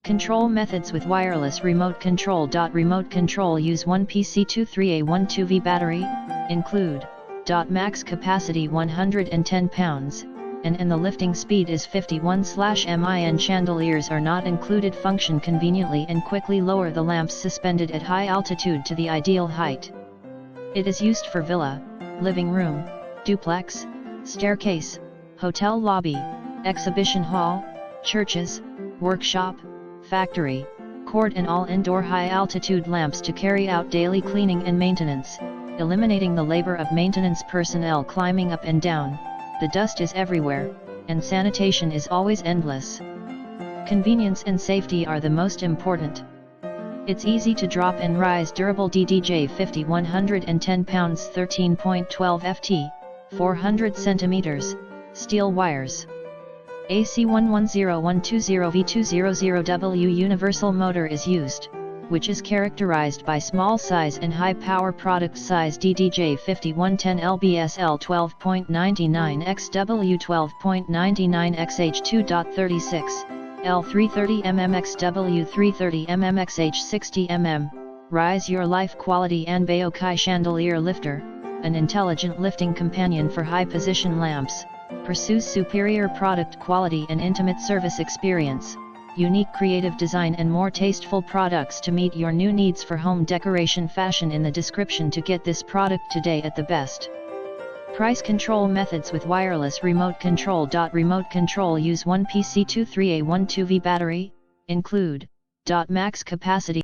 Control methods with wireless remote control. Remote control use one PC23A12V battery, include max capacity 110 pounds, and the lifting speed is 51/min. Chandeliers are not included. Function conveniently and quickly lower the lamps suspended at high altitude to the ideal height. It is used for villa, living room, duplex, staircase, hotel lobby, exhibition hall, churches, workshop, factory, court and all indoor high-altitude lamps to carry out daily cleaning and maintenance, eliminating the labor of maintenance personnel climbing up and down. The dust is everywhere, and sanitation is always endless. Convenience and safety are the most important. It's easy to drop and rise. Durable DDJ50 110 pounds 13.12 ft, 400 centimeters, steel wires. AC 110120V200W universal motor is used, which is characterized by small size and high power. Product size DDJ50 110 lbs L12.99 x W12.99 x H2.36, L330 mm x W330 mm x H60 mm. Rise your life quality. Anbaochi Chandelier Lifter, an intelligent lifting companion for high position lamps, pursues superior product quality and intimate service experience, unique creative design and more tasteful products to meet your new needs for home decoration. Fashion in the description to get this product today at the best price. Control methods with wireless remote control. Remote control use one PC23A12V battery, include max capacity